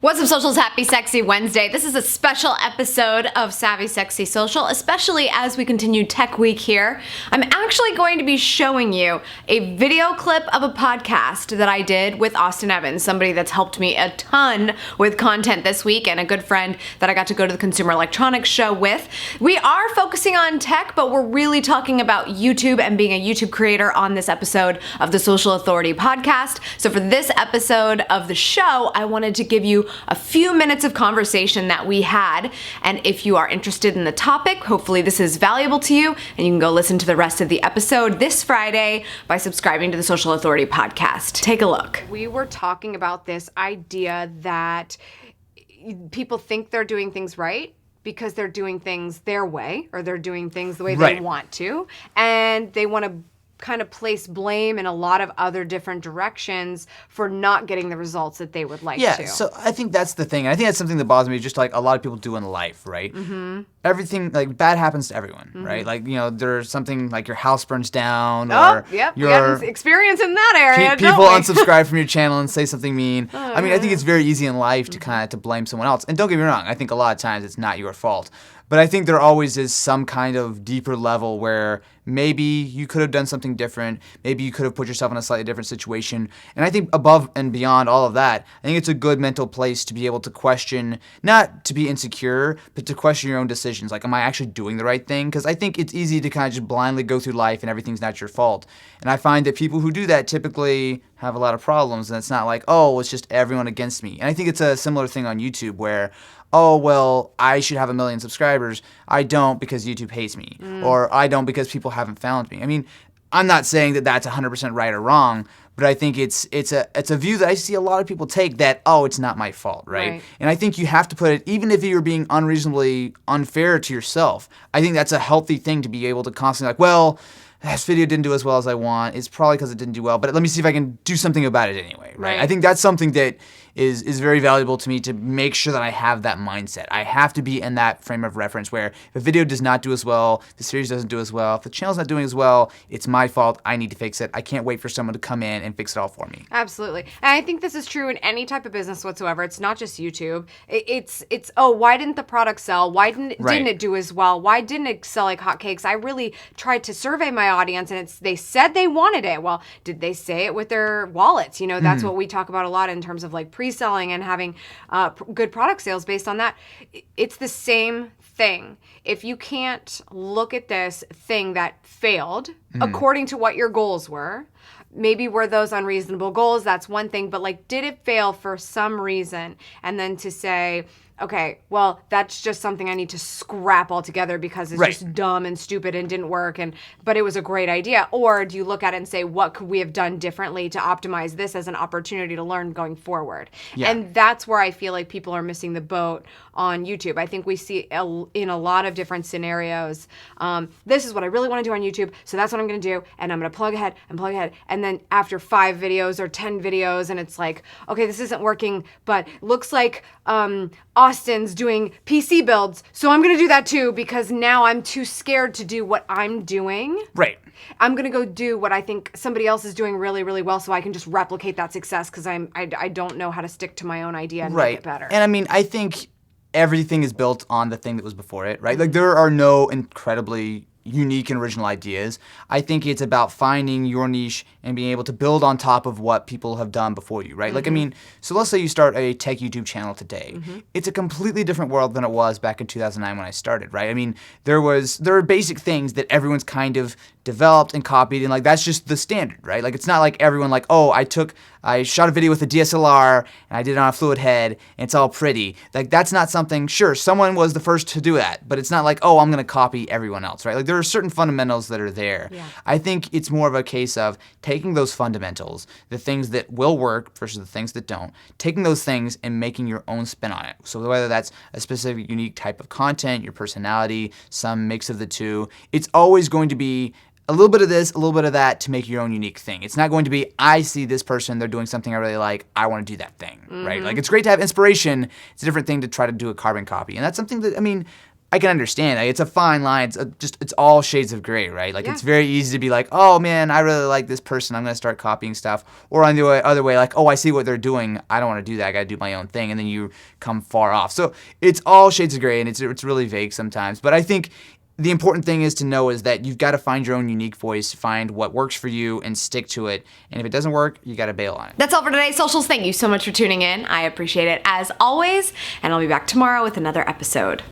What's up, socials? Happy Sexy Wednesday. This is a special episode of Savvy Sexy Social, especially as we continue Tech Week here. I'm actually going to be showing you a video clip of a podcast that I did with Austin Evans, somebody that's helped me a ton with content this week and a good friend that I got to go to the Consumer Electronics Show with. We are focusing on tech, but we're really talking about YouTube and being a YouTube creator on this episode of the Social Authority podcast. So for this episode of the show, I wanted to give you a few minutes of conversation that we had. And if you are interested in the topic, hopefully this is valuable to you and you can go listen to the rest of the episode this Friday by subscribing to the Social Authority podcast. Take a look. We were talking about this idea that people think they're doing things right because they're doing things their way or they're doing things the way they want to. And they want to kind of place blame in a lot of other different directions for not getting the results that they would like to. Yeah, so I think that's the thing. I think that's something that bothers me, just like a lot of people do in life, right? Mm-hmm. Everything, like, bad happens to everyone, right? Like, you know, there's something like your house burns down or your experience in that area, people unsubscribe from your channel and say something mean. I mean, I think it's very easy in life to kind of to blame someone else. And don't get me wrong, I think a lot of times it's not your fault. But I think there always is some kind of deeper level where maybe you could have done something different. Maybe you could have put yourself in a slightly different situation. And I think above and beyond all of that, I think it's a good mental place to be able to question, not to be insecure, but to question your own decisions. Like, am I actually doing the right thing? Because I think it's easy to kind of just blindly go through life and everything's not your fault. And I find that people who do that typically have a lot of problems. And it's not like, oh, it's just everyone against me. And I think it's a similar thing on YouTube where, oh, well, I should have 1 million subscribers. I don't because YouTube hates me. Or I don't because people haven't found me. I mean, I'm not saying that that's 100% right or wrong, but I think it's a view that I see a lot of people take that, oh, it's not my fault, right? And I think you have to put it, even if you're being unreasonably unfair to yourself, I think that's a healthy thing to be able to constantly like, well, this video didn't do as well as I want. It's probably because it didn't do well, but let me see if I can do something about it anyway, right? I think that's something that is very valuable to me, to make sure that I have that mindset. I have to be in that frame of reference where if a video does not do as well, the series doesn't do as well, if the channel's not doing as well, it's my fault. I need to fix it. I can't wait for someone to come in and fix it all for me. Absolutely. And I think this is true in any type of business whatsoever. It's not just YouTube. It's oh, why didn't the product sell? Why didn't it do as well? Why didn't it sell like hotcakes? I really tried to survey my audience and they said they wanted it. Well, did they say it with their wallets? You know, that's what we talk about a lot in terms of like pre-selling and having good product sales based on that. It's the same thing. If you can't look at this thing that failed according to what your goals were, maybe were those unreasonable goals, that's one thing, but like, did it fail for some reason? And then to say, okay, well, that's just something I need to scrap altogether because it's just dumb and stupid and didn't work, but it was a great idea. Or do you look at it and say, what could we have done differently to optimize this as an opportunity to learn going forward? And that's where I feel like people are missing the boat on YouTube. I think we see in a lot of different scenarios, this is what I really want to do on YouTube, so that's what I'm going to do, and I'm going to plug ahead. And then after 5 videos or 10 videos, and it's like, okay, this isn't working, but looks like Austin's doing PC builds, so I'm going to do that too because now I'm too scared to do what I'm doing. I'm going to go do what I think somebody else is doing really, really well so I can just replicate that success because I don't know how to stick to my own idea and make it better. And I mean, I think everything is built on the thing that was before it, right? Like, there are no incredibly unique and original ideas. I think it's about finding your niche and being able to build on top of what people have done before you, right? Like, I mean, so let's say you start a tech YouTube channel today. It's a completely different world than it was back in 2009 when I started, right? I mean, there are basic things that everyone's kind of developed and copied, and like, that's just the standard, right? Like, it's not like everyone like, oh, I shot a video with a DSLR and I did it on a fluid head and it's all pretty. Like, that's not something, sure, someone was the first to do that, but it's not like, oh, I'm going to copy everyone else, right? Like, there are certain fundamentals that are there. I think it's more of a case of taking those fundamentals, the things that will work versus the things that don't, taking those things and making your own spin on it. So whether that's a specific unique type of content, your personality, some mix of the two, it's always going to be a little bit of this, a little bit of that to make your own unique thing. It's not going to be, I see this person, they're doing something I really like, I want to do that thing, right? Like, it's great to have inspiration. It's a different thing to try to do a carbon copy. And that's something that, I mean, I can understand. Like, it's a fine line. It's all shades of gray, right? Like, it's very easy to be like, oh man, I really like this person, I'm gonna start copying stuff. Or on the other way, like, oh, I see what they're doing, I don't want to do that, I gotta do my own thing, and then you come far off. So it's all shades of gray, and it's really vague sometimes. But I think the important thing is to know is that you've got to find your own unique voice, find what works for you, and stick to it. And if it doesn't work, you got to bail on it. That's all for today's socials. Thank you so much for tuning in. I appreciate it as always, and I'll be back tomorrow with another episode.